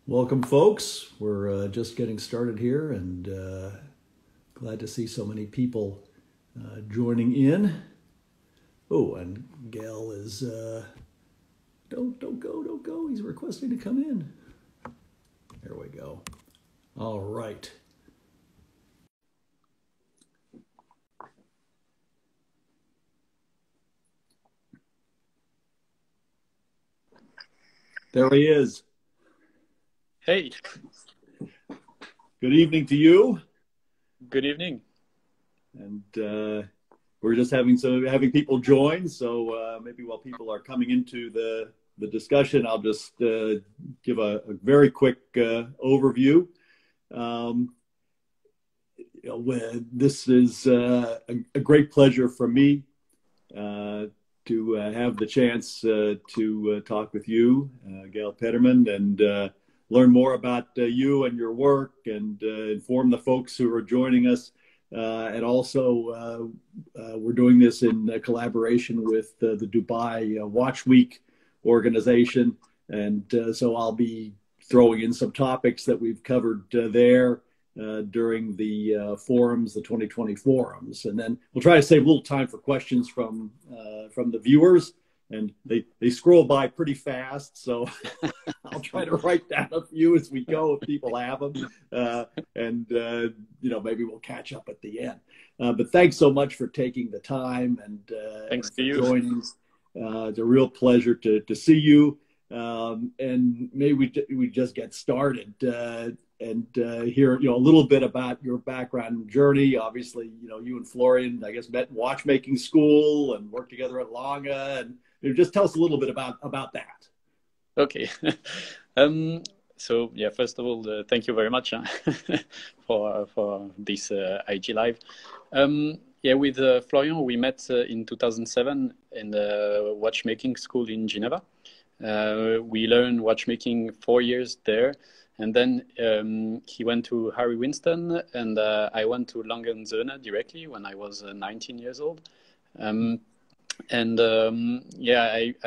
Welcome, folks. We're just getting started here, and glad to see so many people joining in. Oh, and Gaël is don't go. He's requesting to come in. There we go. All right. There he is. Hey, Good evening to you. good evening. And we're just having people join. So maybe while people are coming into the discussion, I'll just give a very quick overview. This is a great pleasure for me to have the chance to talk with you, Gaël Petermann, and learn more about you and your work, and inform the folks who are joining us. And also, we're doing this in collaboration with the Dubai Watch Week organization. And so I'll be throwing in some topics that we've covered there during the forums, the 2020 forums. And then we'll try to save a little time for questions from the viewers. And they scroll by pretty fast, so I'll try to write down a few as we go if people have them, and maybe we'll catch up at the end. But thanks so much for taking the time and Thanks to for you. joining. It's a real pleasure to see you, and maybe we just get started and hear a little bit about your background and journey. Obviously, you and Florian, I guess, met in watchmaking school and worked together at Longa, and just tell us a little bit about that. Okay. So yeah, first of all, thank you very much for this IG Live. Yeah, with Florian, we met in 2007 in the watchmaking school in Geneva. We learned watchmaking 4 years there. And then he went to Harry Winston, and I went to Longines directly when I was 19 years old. I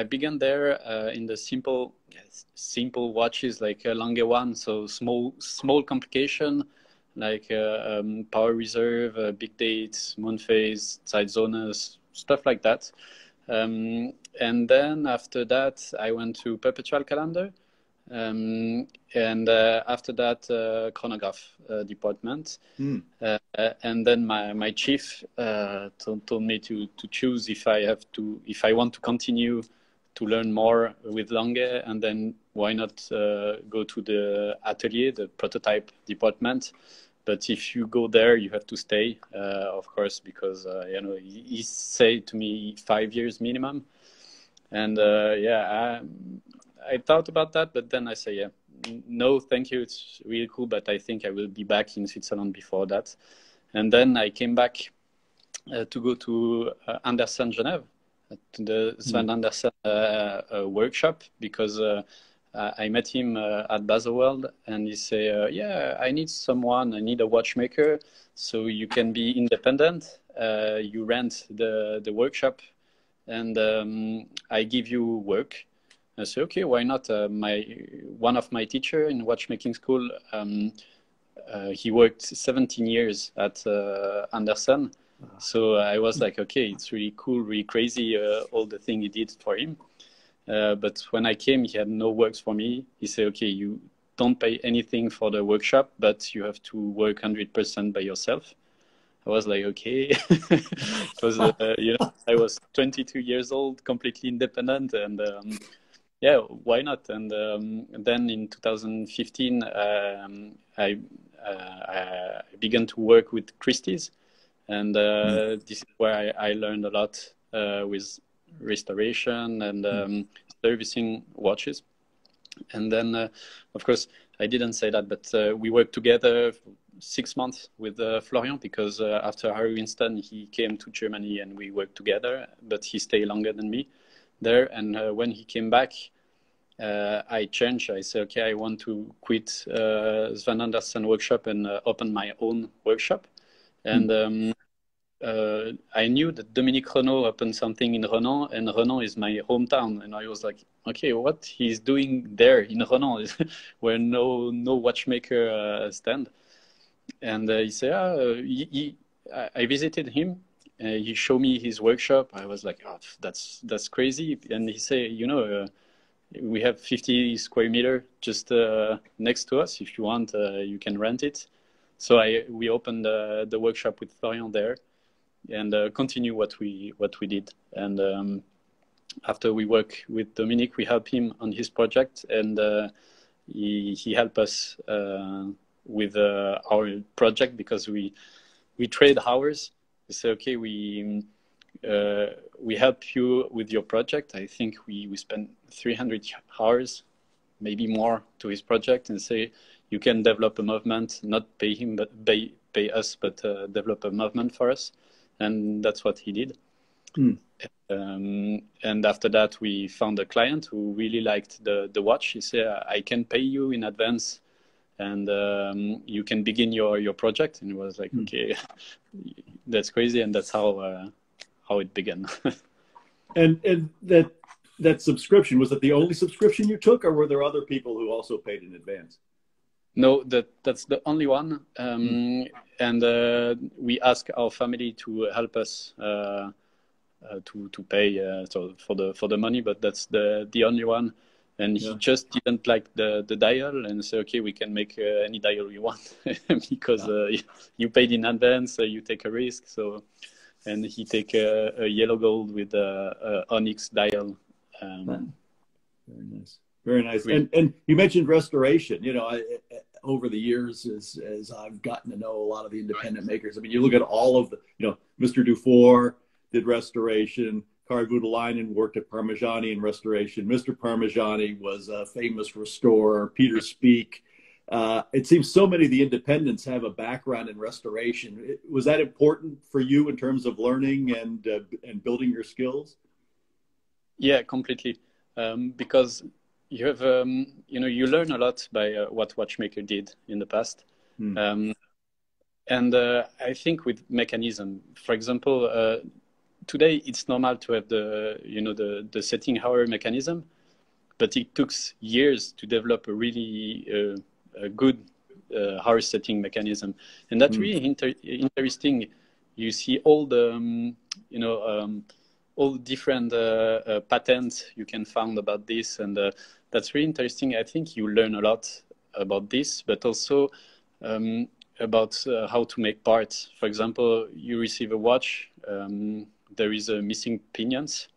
began there in the simple watches like Lange 1, so small complication like power reserve, big dates, moon phase, side zones, stuff like that. And then after that, I went to perpetual calendar. After that, chronograph department. And then my chief told me to choose if I want to continue to learn more with Lange, and then why not go to the atelier, the prototype department. But if you go there, you have to stay, of course, because he said to me 5 years minimum. And I thought about that, but then I say, yeah, no, thank you. It's really cool, but I think I will be back in Switzerland before that. And then I came back to go to Andersen, Genève, to the Sven Andersen workshop, because I met him at Baselworld, and he said, yeah, I need a watchmaker, so you can be independent. You rent the workshop, and I give you work. I said, okay, why not? One of my teacher in watchmaking school, he worked 17 years at Andersen. So I was like, okay, it's really cool, really crazy, all the thing he did for him. But when I came, he had no works for me. He said, okay, you don't pay anything for the workshop, but you have to work 100% by yourself. I was like, okay, because I was 22 years old, completely independent, and yeah, why not? And then in 2015, I began to work with Christie's, and this is where I learned a lot with restoration and servicing watches. And then, of course, I didn't say that, but we worked together 6 months with Florian, because after Harry Winston, he came to Germany and we worked together, but he stayed longer than me there. And when he came back, I changed. I said, okay, I want to quit Sven Andersen workshop and open my own workshop. And I knew that Dominique Renault opened something in Renan, and Renan is my hometown. And I was like, okay, what he's doing there in Renan is where no watchmaker stand. And he said, I visited him. He showed me his workshop. I was like, oh, that's crazy. And he said, we have 50 square meter just next to us. If you want, you can rent it. So we opened the workshop with Florian there, and continue what we did. And after we work with Dominique, we help him on his project, and he helped us with our project, because we trade hours. We say, okay, we help you with your project. I think we spend 300 hours, maybe more, to his project, and say, you can develop a movement, not pay him, but pay us, but develop a movement for us. And that's what he did. And after that, we found a client who really liked the watch. He said, I can pay you in advance, and you can begin your project. And it was like, okay, that's crazy. And that's how it began. And that subscription, was it the only subscription you took, or were there other people who also paid in advance? No, that's the only one. And we asked our family to help us to pay so for the money, but that's the only one. And he just didn't like the dial, and said, okay, we can make any dial you want, because you paid in advance, you take a risk. So, and he take a yellow gold with a onyx dial. Very nice. Very nice. And you mentioned restoration. Over the years, as I've gotten to know a lot of the independent makers, I mean, you look at all of the, Mr. Dufour did restoration. Kari Voutilainen worked at Parmigiani in restoration. Mr. Parmigiani was a famous restorer. Peter Speak. It seems so many of the independents have a background in restoration. Was that important for you in terms of learning and building your skills? Yeah, completely. Because you have, you learn a lot by what watchmaker did in the past. And I think with mechanism, for example, today it's normal to have the setting hour mechanism, but it took years to develop a really a good hour setting mechanism. And that's really interesting. You see all the, all different patents you can find about this, and that's really interesting. I think you learn a lot about this, but also about how to make parts. For example, you receive a watch, there is a missing pinions,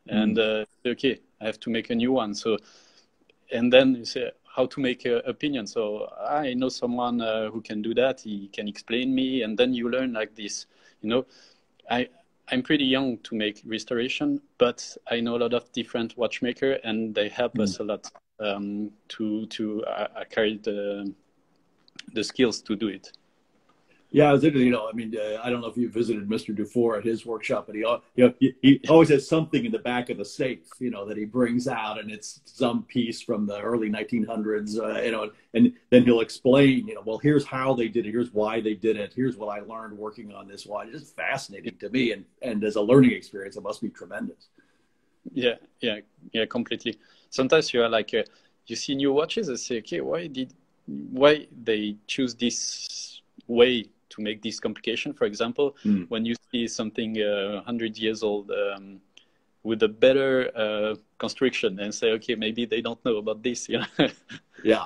and okay, I have to make a new one. So, and then you say how to make a pinion. So I know someone who can do that. He can explain me, and then you learn like this. I'm pretty young to make restoration, but I know a lot of different watchmakers, and they help us a lot to carry the skills to do it. Yeah, I was interested, I mean, I don't know if you visited Mr. Dufour at his workshop, but he always has something in the back of the safe, that he brings out, and it's some piece from the early 1900s, and then he'll explain, well, here's how they did it, here's why they did it, here's what I learned working on this watch. It's fascinating to me, and as a learning experience, it must be tremendous. Yeah, completely. Sometimes you are like, you see new watches and say, okay, why they choose this way to make this complication? For example, when you see something 100 years old with a better construction, and say, okay, maybe they don't know about this. Yeah.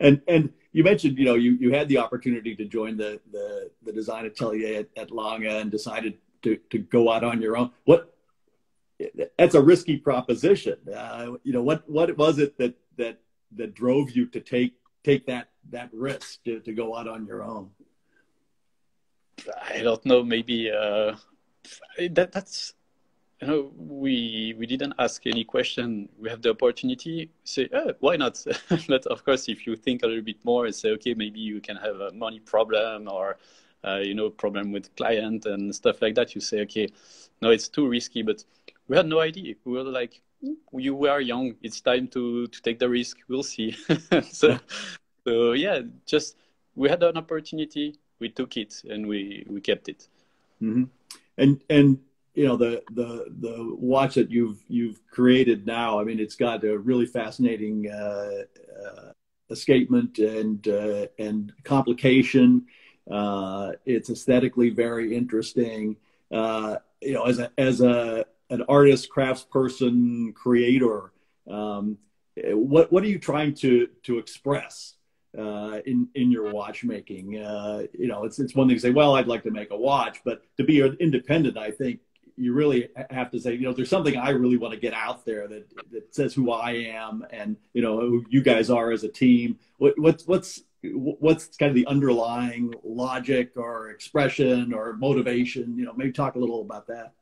And you mentioned, you had the opportunity to join the design atelier at Longines and decided to go out on your own. That's a risky proposition. What was it that drove you to take that risk to go out on your own? I don't know. Maybe that's we didn't ask any question. We have the opportunity. Say, why not? But of course, if you think a little bit more and say, okay, maybe you can have a money problem or problem with client and stuff like that. You say, okay, no, it's too risky. But we had no idea. We were like, you were young. It's time to take the risk. We'll see. So yeah, just we had an opportunity. we took it and we kept it. Mm-hmm. And you know, the watch that you've created now, I mean, it's got a really fascinating escapement and complication. It's aesthetically very interesting. You know, as an artist, craftsperson, creator, what are you trying to express in your watchmaking? You know, it's one thing to say, well, I'd like to make a watch, but to be independent, I think you really have to say, you know, there's something I really want to get out there that says who I am and, you know, who you guys are as a team. What's kind of the underlying logic or expression or motivation? You know, maybe talk a little about that.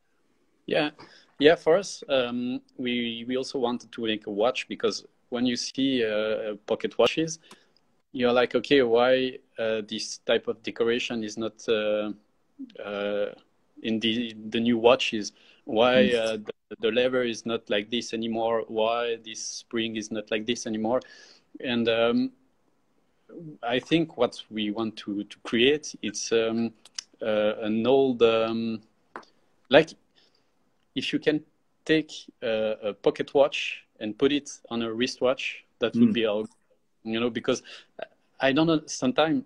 Yeah. For us, we also wanted to make a watch because when you see pocket watches, you're like, okay, why this type of decoration is not in the new watches? Why the lever is not like this anymore? Why this spring is not like this anymore? And I think what we want to create, it's an old, like if you can take a pocket watch and put it on a wristwatch, that would be our, you know, because I don't know, sometimes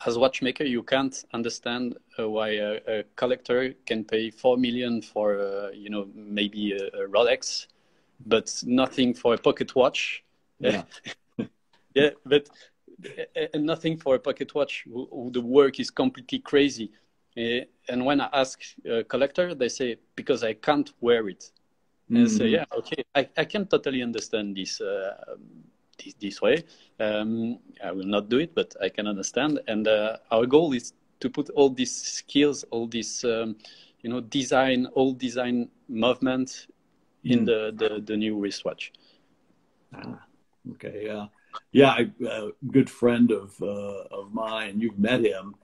as a watchmaker, you can't understand why a collector can pay 4 million for, you know, maybe a Rolex, but nothing for a pocket watch. Yeah. Yeah, but and nothing for a pocket watch who the work is completely crazy. And when I ask a collector, they say, because I can't wear it. And I say, yeah, okay, I can totally understand this this way. I will not do it, but I can understand. And our goal is to put all these skills, all this, you know, design, all design movement in the new wristwatch. Okay, yeah, a good friend of mine. You've met him.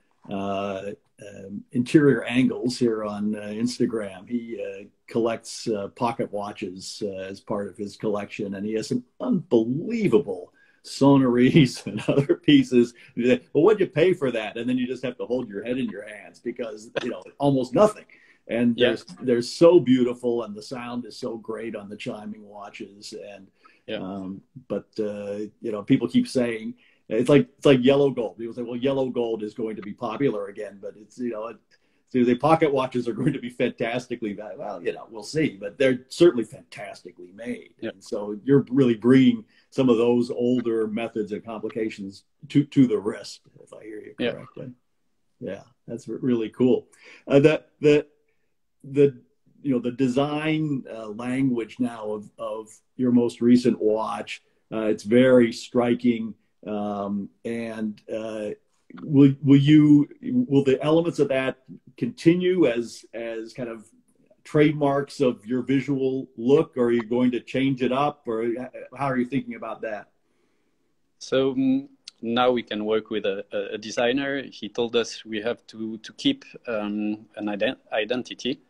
Interior Angles here on Instagram. He collects pocket watches as part of his collection, and he has some unbelievable sonories and other pieces. Well, what'd you pay for that? And then you just have to hold your head in your hands because, you know, almost nothing. And they're so beautiful, and the sound is so great on the chiming watches. And but you know, people keep saying it's like yellow gold. People say, well, yellow gold is going to be popular again, but it's, you know, the pocket watches are going to be fantastically valuable. Well, you know, we'll see, but they're certainly fantastically made. And so you're really bringing some of those older methods and complications to the wrist, if I hear you correctly. Yeah, that's really cool. The you know, the design language now of your most recent watch, it's very striking. And will the elements of that continue as kind of trademarks of your visual look, or are you going to change it up, or how are you thinking about that? So now we can work with a designer. He told us we have to keep an identity.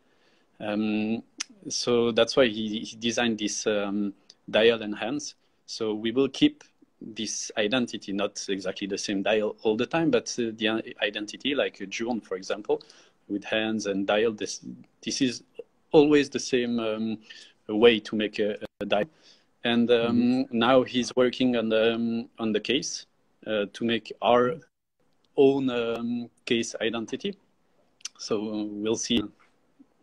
So that's why he designed this dial and hands. So we will keep this identity, not exactly the same dial all the time, but the identity, like a June, for example, with hands and dial. This is always the same way to make a dial. And now he's working on the case to make our own case identity. So we'll see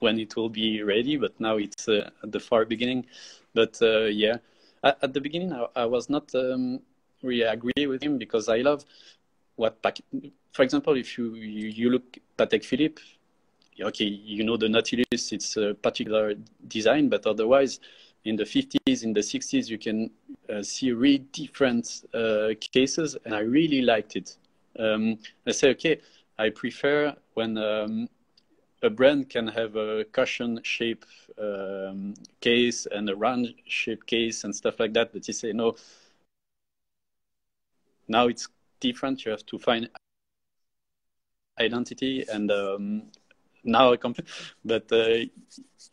when it will be ready, but now it's at the far beginning. But yeah, at the beginning, I was not really agree with him because I love what, for example, if you look Patek Philippe, okay, you know the Nautilus, it's a particular design, but otherwise, in the 50s, in the 60s, you can see really different cases, and I really liked it. I say, okay, I prefer when a brand can have a cushion-shaped case and a round-shaped case and stuff like that, but you say, no, now it's different, you have to find identity, and now I come, but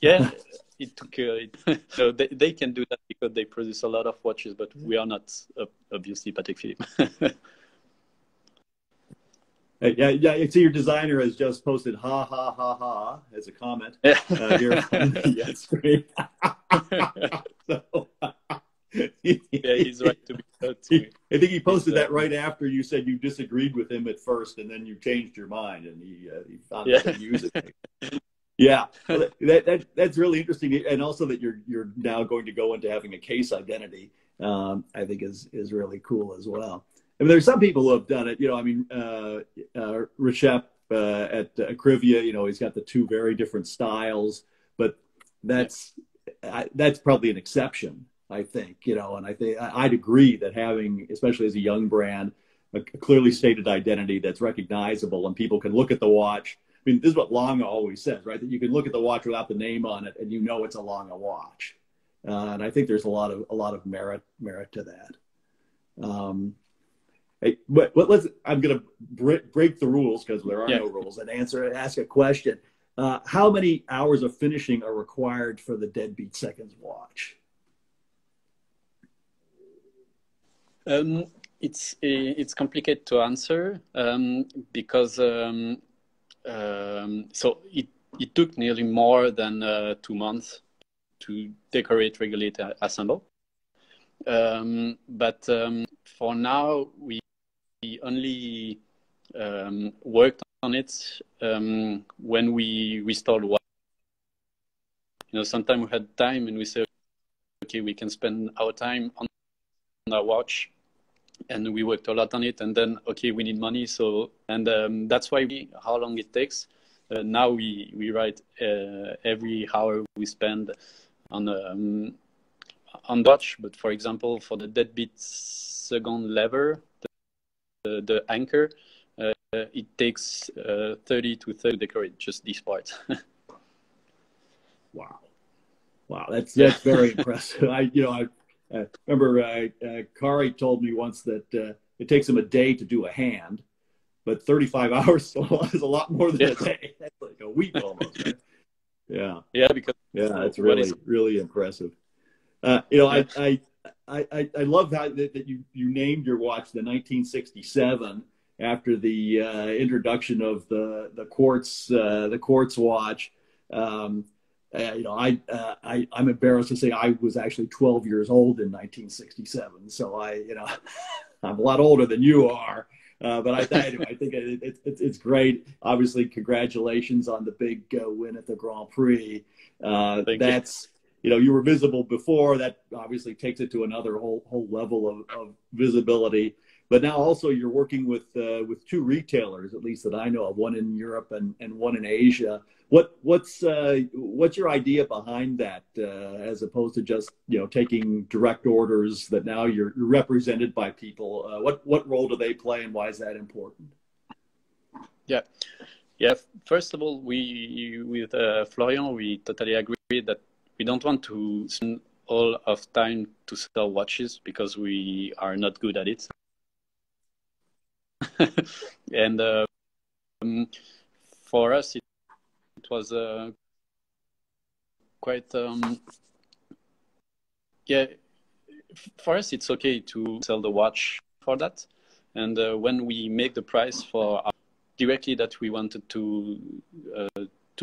yeah, it took, so they can do that because they produce a lot of watches, but we are not obviously Patek Philippe. Yeah, yeah. I see your designer has just posted "ha ha ha ha" as a comment Yeah. here on the screen. So, Yeah, he's right to be good to me. I think he posted that right after you said you disagreed with him at first, and then you changed your mind, and he found that amusing. Yeah, well, that's really interesting, and also that you're now going to go into having a case identity. I think is really cool as well. I mean, there's some people who have done it. You know, I mean, Recep at Acrivia, you know, he's got the two very different styles, but that's probably an exception, I think. You know, and I think I'd agree that having, especially as a young brand, a clearly stated identity that's recognizable, and people can look at the watch. I mean, this is what Lange always says, right? That you can look at the watch without the name on it, and you know it's a Lange watch. And I think there's a lot of merit to that. Hey, but I'm going to break the rules because there are no rules, and ask a question. How many hours of finishing are required for the Deadbeat Seconds watch? It's complicated to answer because so it took nearly more than 2 months to decorate, regulate, assemble. But for now, we only worked on it when we started watching. You know, sometimes we had time and we said, okay, we can spend our time on our watch, and we worked a lot on it. And then, okay, we need money, so that's why how long it takes. Now we write every hour we spend on watch. But for example, for the Deadbeat second lever, the anchor, it takes 30 to 30 to decorate just this part. Wow, that's very impressive. I remember Kari told me once that it takes him a day to do a hand, but 35 hours is a lot more than a day. That's like a week almost. Right? Yeah, because it's really impressive. You know, I love how that you named your watch the 1967 after the introduction of the quartz watch. You know, I'm embarrassed to say I was actually 12 years old in 1967. So I'm a lot older than you are. But I think it's great. Obviously, congratulations on the big win at the Grand Prix. That's you know, you were visible before. That obviously takes it to another whole level of visibility. But now also you're working with two retailers, at least that I know of, one in Europe and one in Asia. What's your idea behind that, as opposed to just, you know, taking direct orders, that now you're represented by people? What role do they play, and why is that important? Yeah. First of all, we with Florian, we totally agree that we don't want to spend all of time to sell watches because we are not good at it. And for us, it was quite for us it's okay to sell the watch for that. And when we make the price for directly, that we wanted to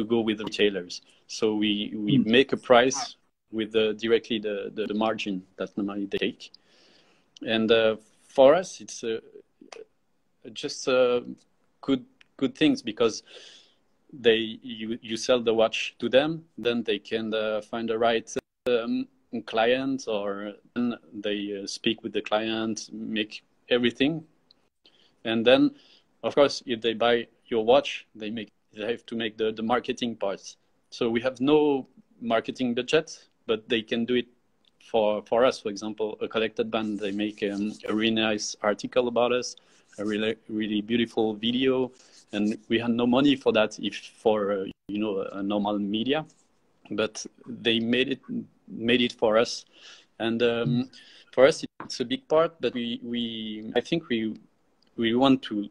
go with the retailers, so we make a price with directly the margin that normally they take. And for us it's just good things, because you sell the watch to them, then they can find the right client, or then they speak with the client, make everything. And then, of course, if they buy your watch, they have to make the marketing parts. So we have no marketing budget, but they can do it for us. For example, a collected band, they make a really nice article about us, a really beautiful video, and we had no money for that for a normal media, but they made it for us. And for us it's a big part, but I think we want to,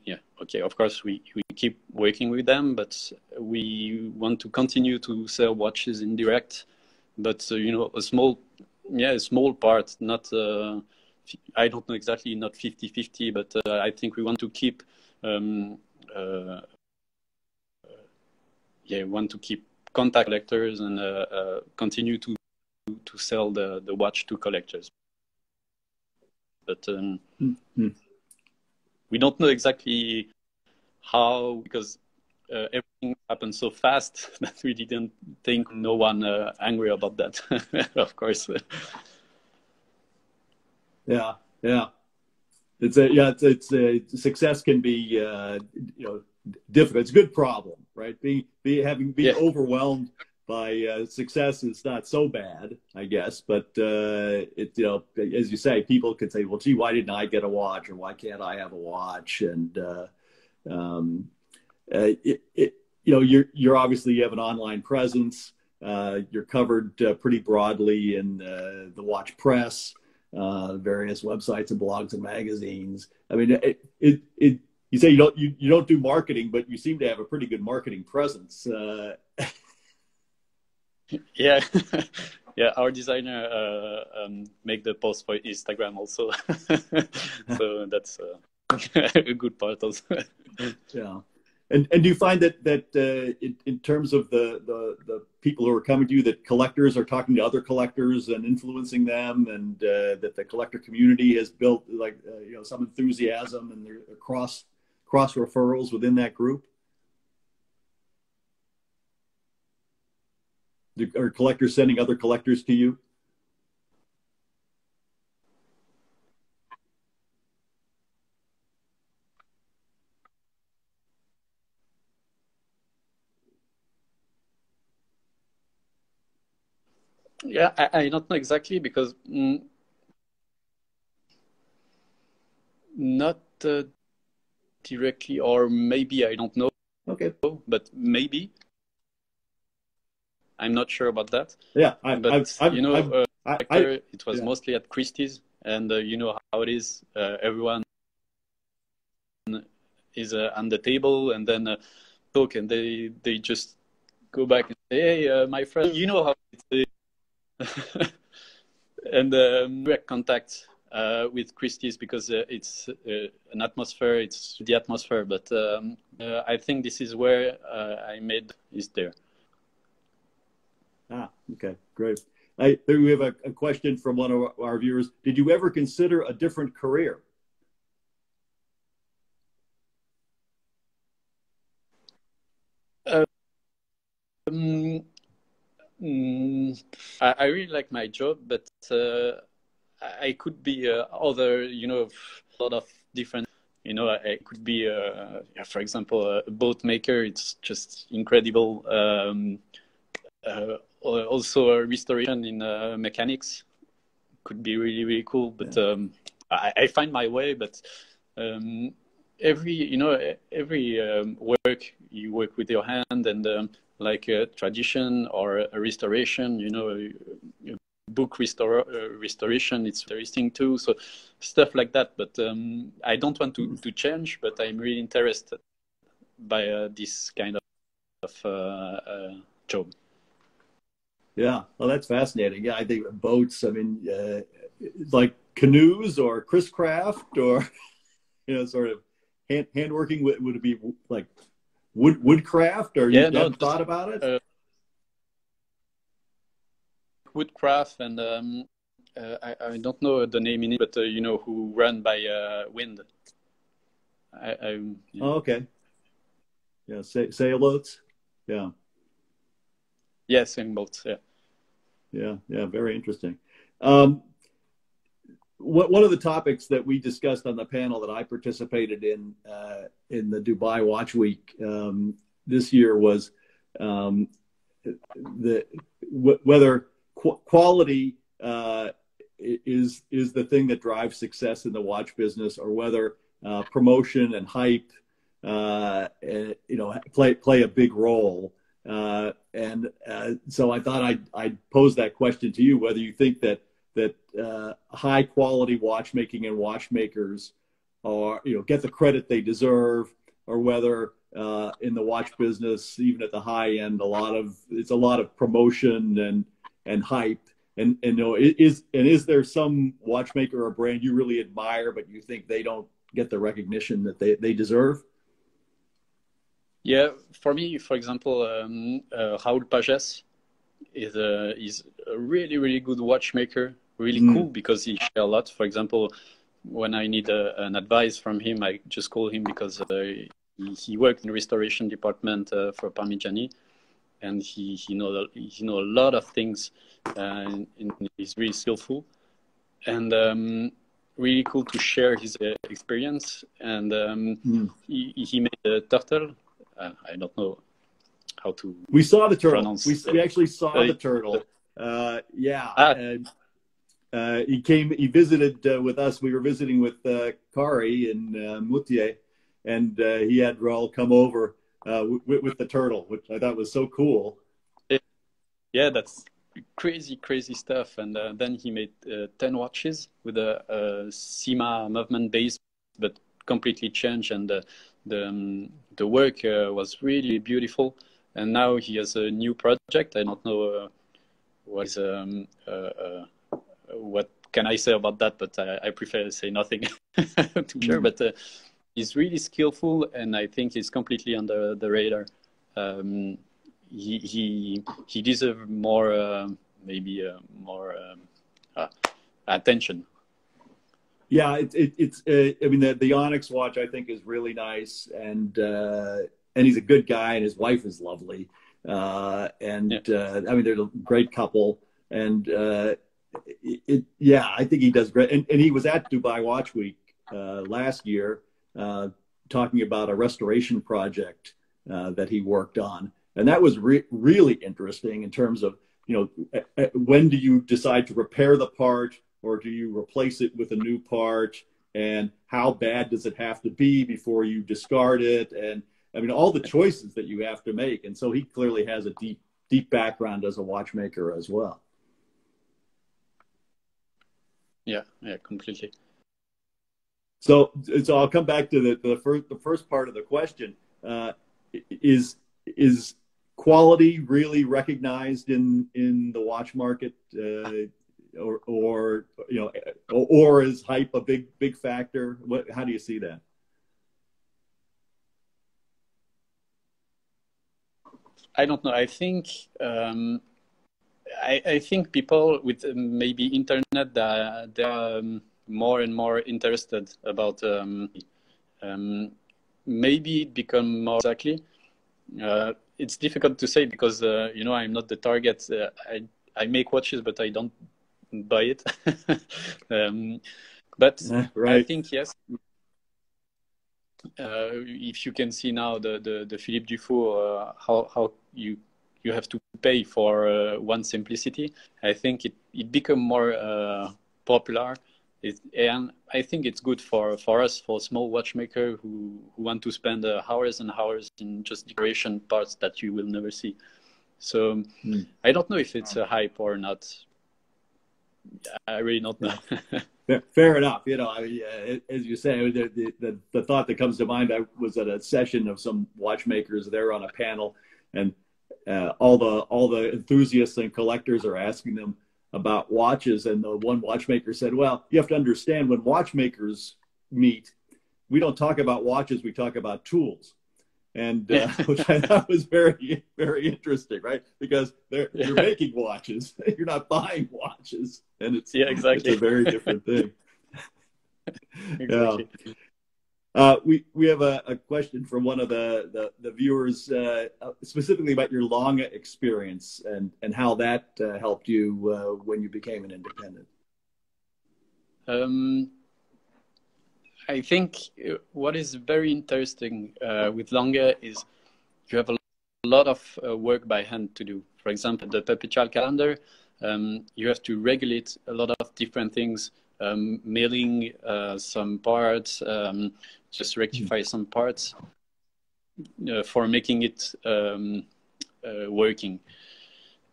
of course we keep working with them, but we want to continue to sell watches in direct, but a small part, not I don't know exactly, not 50-50, but I think we want to keep yeah, want to keep contact collectors and continue to sell the watch to collectors. But we don't know exactly how, because everything happened so fast that we didn't think no one angry about that. Of course. Yeah, yeah. It's success can be difficult. It's a good problem, right? Being overwhelmed by success is not so bad, I guess. But as you say, people could say, "Well, gee, why didn't I get a watch, or why can't I have a watch?" And you're obviously, you have an online presence. You're covered pretty broadly in the watch press, various websites and blogs and magazines. I mean, you say you don't do marketing, but you seem to have a pretty good marketing presence. Yeah, yeah. Our designer make the post for Instagram also, so that's a good part also. Yeah. And do you find that in terms of the people who are coming to you, that collectors are talking to other collectors and influencing them, and that the collector community has built some enthusiasm, and there are cross referrals within that group? Are collectors sending other collectors to you? Yeah, I don't know exactly, because not directly, or maybe, I don't know. Okay. But maybe. I'm not sure about that. Yeah, it was mostly at Christie's, and you know how it is. Everyone is on the table, and then talk, and they just go back and say, "Hey, my friend, you know how it's." And direct contact with Christie's, because it's an atmosphere. It's the atmosphere, but I think this is where I made is there. Okay, great. We have a question from one of our viewers. Did you ever consider a different career? I really like my job, but I could be other, a lot of different, I could be, for example, a boat maker. It's just incredible. Also a restoration in mechanics could be really, really cool. But I find my way, but every work, you work with your hand, and like a tradition or a restoration, book restoration, it's interesting too. So stuff like that. But I don't want to change, but I'm really interested by this kind of job. Yeah, well, that's fascinating. Yeah, I think boats, I mean, like canoes or Chris Craft, or sort of handworking. Would it be like woodcraft, or you haven't thought about it? Woodcraft, and I don't know the name in it, but who run by wind. Oh, okay. Yeah, sailboats. Yeah. Yes, sailboats. Yeah. Yeah, very interesting. One of the topics that we discussed on the panel that I participated in the Dubai Watch Week this year was whether quality is the thing that drives success in the watch business, or whether promotion and hype play a big role. So I thought I'd pose that question to you, whether you think that high quality watchmaking and watchmakers are, get the credit they deserve, or whether in the watch business, even at the high end, it's a lot of promotion and hype. And is there some watchmaker or brand you really admire, but you think they don't get the recognition that they deserve? Yeah, for me, for example, Raoul Pages is a really, really good watchmaker, really cool because he shares a lot. For example, when I need an advice from him, I just call him because he worked in the restoration department for Parmigiani, and he know a lot of things, and he's really skillful, and really cool to share his experience. And he made a turtle. I don't know how to. We saw the turtle. Pronounce we actually saw the turtle. He visited with us. We were visiting with Kari in Moutier, and he had Raoul come over with the turtle, which I thought was so cool. Yeah, that's crazy stuff. And then he made 10 watches with a CIMA movement base, but completely changed, and the work was really beautiful. And now he has a new project. I don't know what can I say about that, but I prefer to say nothing to sure. But he's really skillful, and I think he's completely under the radar. He deserves more, maybe more attention. Yeah, it's. I mean, the Onyx watch I think is really nice, and he's a good guy, and his wife is lovely, I mean, they're a great couple, and I think he does great. And he was at Dubai Watch Week last year, talking about a restoration project that he worked on, and that was really interesting in terms of, when do you decide to repair the part, or do you replace it with a new part, and how bad does it have to be before you discard it? And I mean, all the choices that you have to make. And so he clearly has a deep background as a watchmaker as well. Yeah, completely. So I'll come back to the first part of the question. Is quality really recognized in the watch market, or is hype a big factor? How do you see that? I don't know. I think I think people with maybe internet, they are more and more interested about maybe it become more exactly. It's difficult to say because I'm not the target. I make watches, but I don't buy it. But right. I think yes. If you can see now the Philippe Dufour, how you have to pay for one simplicity, I think it become more popular. And I think it's good for us, for small watchmaker who want to spend hours and hours in just decoration parts that you will never see. So I don't know if it's a hype or not. I really don't know. Fair enough. As you say, the thought that comes to mind, I was at a session of some watchmakers there on a panel, and all the enthusiasts and collectors are asking them about watches, and the one watchmaker said, well, you have to understand, when watchmakers meet, we don't talk about watches, we talk about tools. And which I thought was very, very interesting, right? Because you're making watches, you're not buying watches, and it's exactly. It's a very different thing. Exactly. We have a question from one of the viewers, specifically about your Lange experience and how that helped you when you became an independent. I think what is very interesting with Lange is you have a lot of work by hand to do. For example, the perpetual calendar, you have to regulate a lot of different things, milling some parts, just rectify some parts for making it working.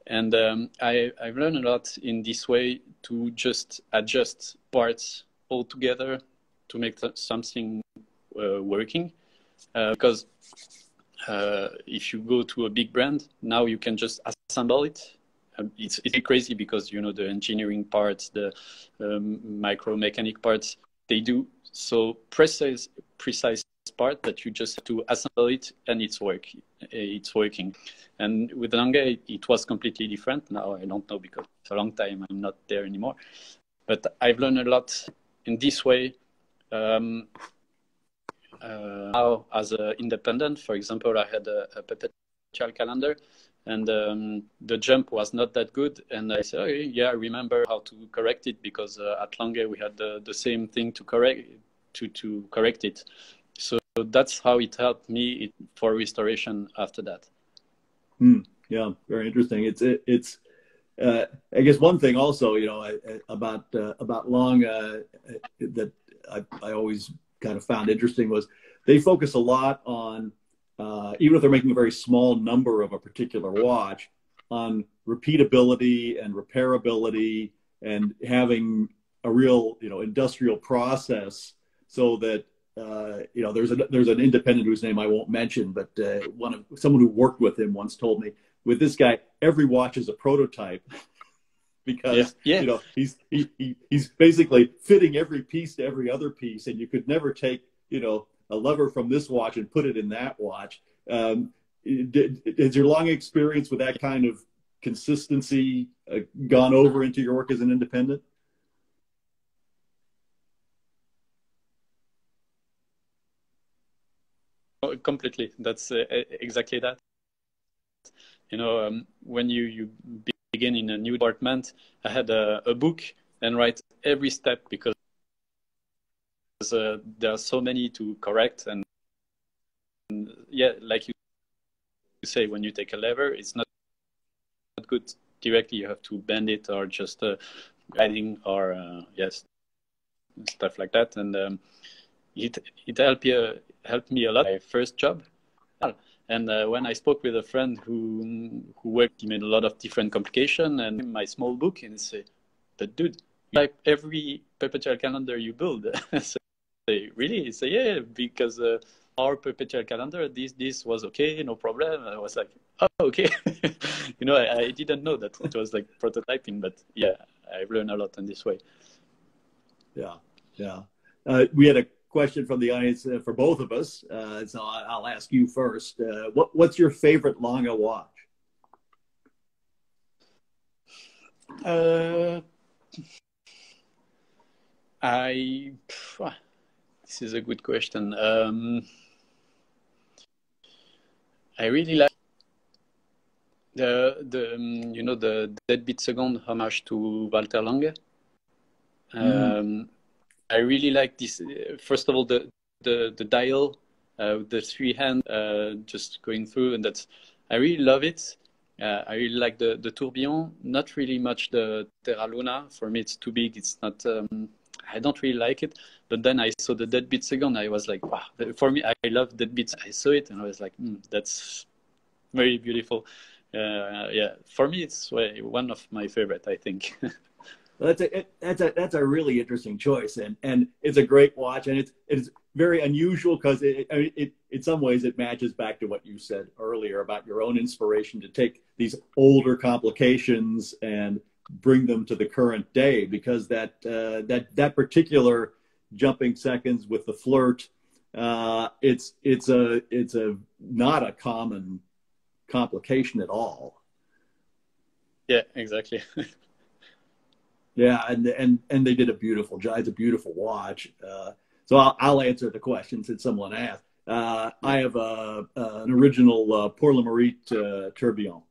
And I've learned a lot in this way to just adjust parts all together to make something working, because if you go to a big brand, now you can just assemble it. It's crazy because the engineering parts, the micro mechanic parts, they do so precise part that you just have to assemble it and it's working. And with the Lange, it was completely different. Now I don't know because it's a long time I'm not there anymore. But I've learned a lot in this way. Now, as an independent, for example, I had a perpetual calendar, and the jump was not that good. And I said, oh, yeah, I remember how to correct it because at Lange we had the same thing to correct it. So that's how it helped me for restoration after that. Yeah, very interesting. It's I guess one thing also, about Long that I always kind of found interesting was they focus a lot on, even if they're making a very small number of a particular watch, on repeatability and repairability and having a real, industrial process so that, there's an independent whose name I won't mention, but someone who worked with him once told me, with this guy, every watch is a prototype because he's basically fitting every piece to every other piece, and you could never take a lever from this watch and put it in that watch. Has your long experience with that kind of consistency gone over into your work as an independent? Oh, completely. That's exactly that. When you begin in a new department, I had a book and write every step because there are so many to correct. And like you say, when you take a lever, it's not good directly. You have to bend it or just guiding or stuff like that. And it helped me a lot. My first job. And when I spoke with a friend who worked, he made a lot of different complications and in my small book, and he said, but dude, you type every perpetual calendar you build. So I say, really? He said, yeah, because our perpetual calendar, this was okay, no problem. I was like, oh, okay. I didn't know that it was like prototyping, but yeah, I've learned a lot in this way. Yeah. We had a question from the audience for both of us, so I'll ask you first. What's your favorite Lange watch? This is a good question. I really like the Deadbeat Second homage to Walter Lange. I really like this. First of all, the dial, the three hand, just going through, and I really love it. I really like the tourbillon. Not really much the Terra Luna. For me, it's too big. It's not. I don't really like it. But then I saw the Deadbeat Second. I was like, wow. For me, I love Deadbeats. I saw it and I was like, that's very beautiful. For me, it's one of my favorite, I think. That's a really interesting choice, and it's a great watch, and it's very unusual because it in some ways it matches back to what you said earlier about your own inspiration to take these older complications and bring them to the current day, because that particular jumping seconds with the flirt, it's not a common complication at all. Yeah, exactly. Yeah, and they did a beautiful job. It's a beautiful watch. So I'll answer the question since someone asked. I have an original Pour le Mérite tourbillon,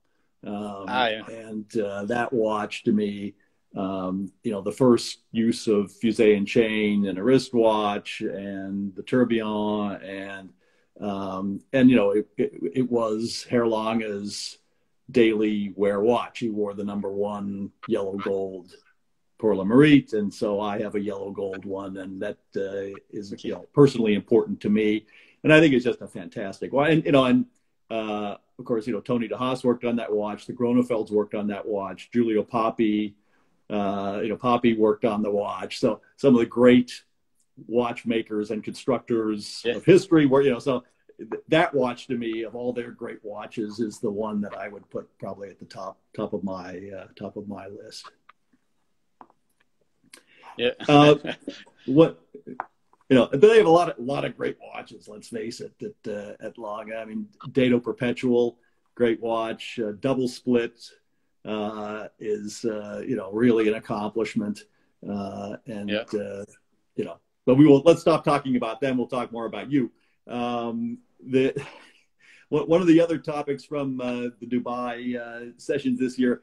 and that watch to me, the first use of fusee and chain and a wristwatch and the tourbillon, and it was Lange's daily wear watch. He wore the #1 yellow gold Pour le Mérite, and so I have a yellow gold one, and that is personally important to me, and I think it's just a fantastic one. And of course, Tony de Haas worked on that watch, the Gronefelds worked on that watch, Giulio Papi, Papi worked on the watch. So some of the great watchmakers and constructors of history were, so that watch to me, of all their great watches, is the one that I would put probably at the top of my list. Yeah. but they have a lot of great watches. Let's face it. At Long, I mean, Dado Perpetual, great watch. Double split is really an accomplishment. And Yeah. But let's stop talking about them. We'll talk more about you. One of the other topics from the Dubai sessions this year,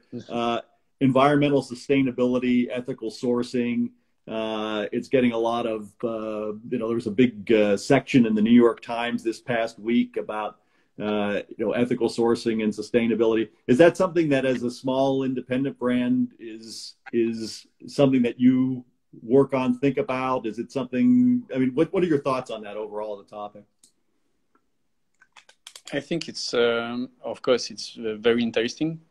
environmental sustainability, ethical sourcing. It's getting a lot of, there was a big section in the New York Times this past week about, ethical sourcing and sustainability. Is that something that as a small independent brand is something that you work on, think about? Is it something, I mean, what are your thoughts on that overall, the topic? I think it's, of course, it's very interesting.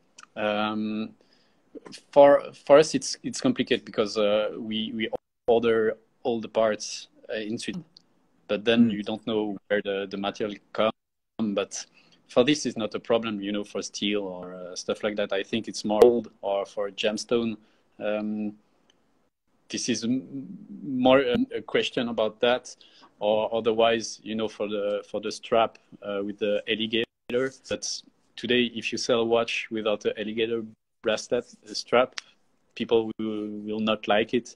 For us, it's complicated because we order all the parts in Sweden, but then you don't know where the material comes. But for this, is not a problem, for steel or stuff like that. I think it's more gold or for gemstone. This is more a question about that, or otherwise, for the strap with the alligator. But today, if you sell a watch without the alligator bracelet strap, people will not like it.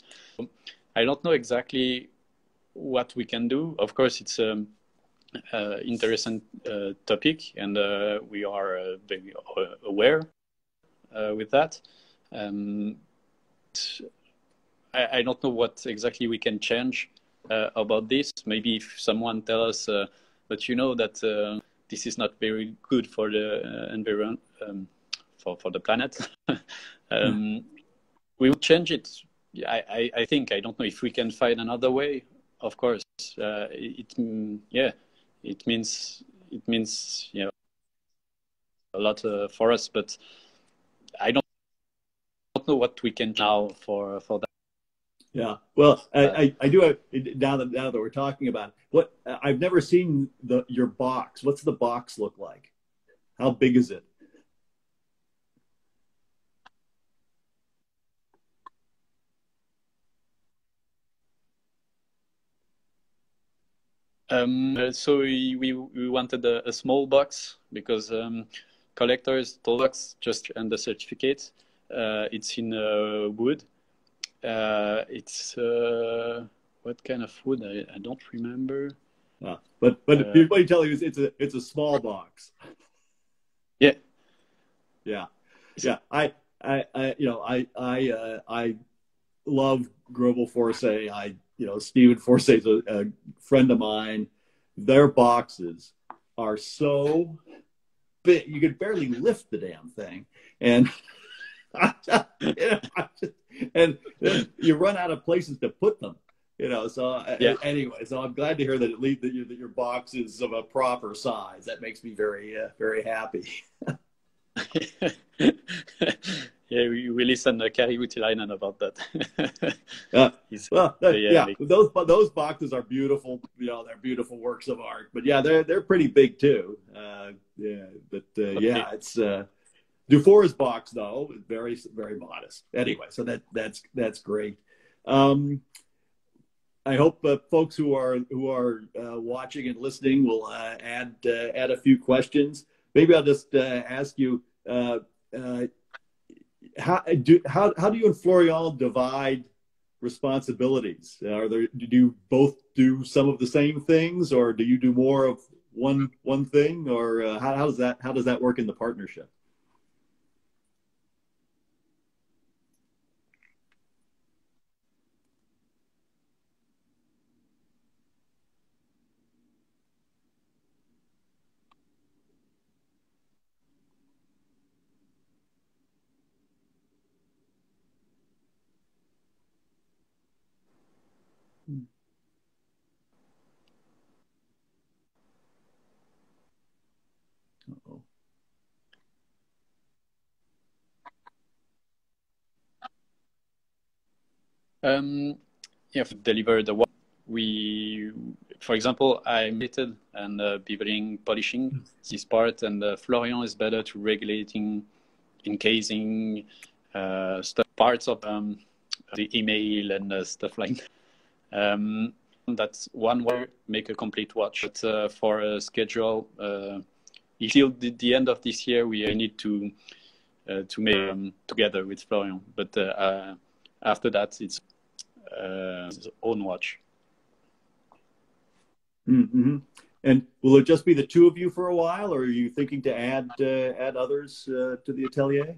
I don't know exactly what we can do. Of course, it's interesting topic, and we are very aware with that. I don't know what exactly we can change about this. Maybe if someone tell us, but that this is not very good for the environment, for the planet, we will change it. I think, I don't know if we can find another way. Of course, it means a lot for us, but I don't know what we can now for that. Yeah, well, I do have, now that we're talking about it, I've never seen your box. What's the box look like? How big is it? So we wanted a small box because collectors told us just and the certificate. It's in wood. It's what kind of wood? I don't remember. But what you tell you is it's a small box. Yeah. I love Global Force. Stephen Force is a friend of mine. Their boxes are so big you could barely lift the damn thing, and and then you run out of places to put them. Anyway, so I'm glad to hear that that your box is of a proper size. That makes me very very happy. Yeah, we listened to Kari Utilainen about that. Those boxes are beautiful. They're beautiful works of art. But yeah, they're pretty big too. It's Dufour's box though, very very modest. Anyway, so that's great. I hope folks who are watching and listening will add a few questions. Maybe I'll just ask you. How do you and Florian divide responsibilities? Do you both do some of the same things, or do you do more of one thing, or how does that work in the partnership? Uh-oh. Deliver the one. For example, I'm rated and beveling, polishing this part, and Florian is better to regulating, encasing, stuff, parts of the email and stuff like that. that one wire make a complete watch. But for a schedule, till the end of this year, we need to make together with Florian. But after that, it's his own watch. Mm-hmm. And will it just be the two of you for a while, or are you thinking to add others to the atelier?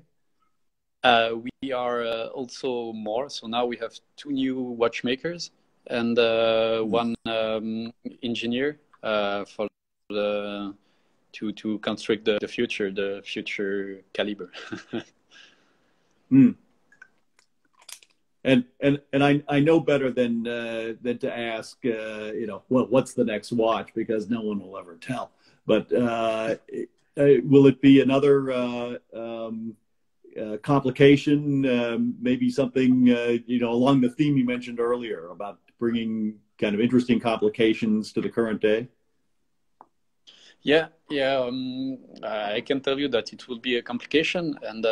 We are also more. So now we have 2 new watchmakers and one engineer for to construct the future caliber. And I know better than to ask what's the next watch, because no one will ever tell. But will it be another complication? Maybe something along the theme you mentioned earlier about bringing kind of interesting complications to the current day. Yeah. I can tell you that it will be a complication, and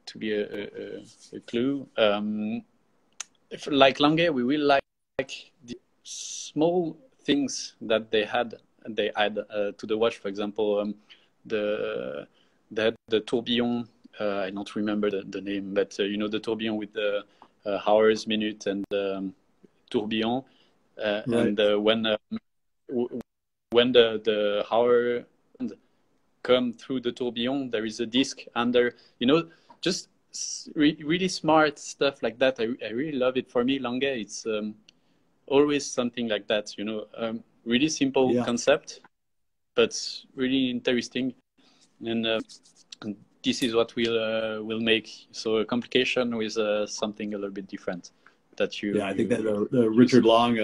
to be a clue, like Longines, we will like the small things that they add to the watch. For example, they had the tourbillon. I don't remember the name, but the tourbillon with the hours, minute, and tourbillon. Right. And when the hour come through the tourbillon, there is a disc under. Just really smart stuff like that. I really love it. For me, Longines, it's always something like that. Really simple concept, but really interesting. And this is what we'll make. So a complication with something a little bit different. That you. Yeah, I think that the Richard Long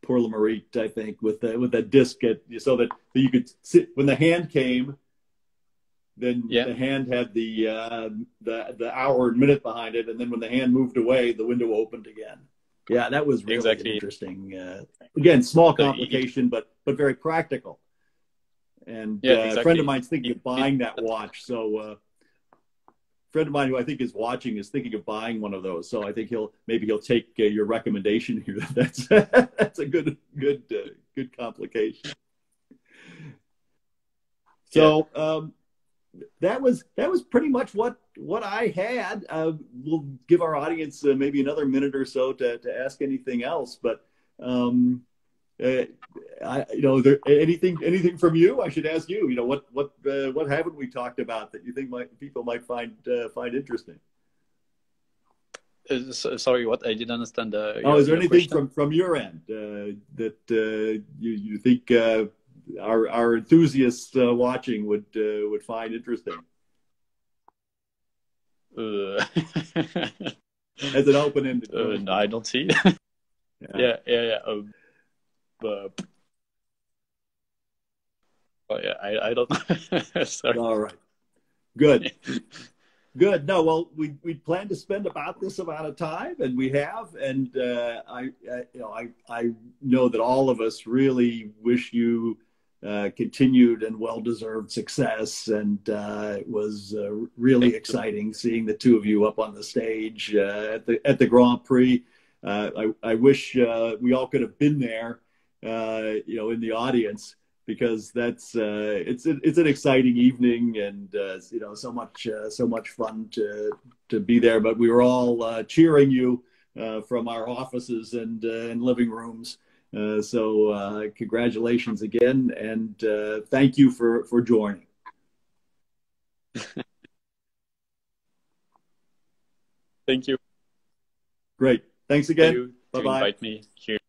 Pour Le Merite, I think, with that disc, so that you could sit when the hand came. Then the hand had the hour and minute behind it, and then when the hand moved away, the window opened again. Yeah, that was really interesting. Again, small complication, but very practical. And a friend of mine's thinking of buying that watch. So a friend of mine who I think is watching is thinking of buying one of those. So I think he'll take your recommendation here. That's a good complication. So that was pretty much what I had. We'll give our audience maybe another minute or so to ask anything else. But there anything from you? I should ask you. What haven't we talked about that you think people might find interesting? Sorry, what? I didn't understand. Is there anything from your end that you think our enthusiasts watching would find interesting? As an open-ended no, I don't see. Yeah. I don't know. Sorry. All right. Good. Good. No, well, we planned to spend about this amount of time, and we have. And I know that all of us really wish you continued and well-deserved success. And it was really exciting seeing the two of you up on the stage at the Grand Prix. I wish we all could have been there, in the audience, because that's it's an exciting evening, and so much fun to be there. But we were all cheering you from our offices and living rooms. So congratulations again, and thank you for joining. Thank you. Great. Thanks again. Thank you to invite me here.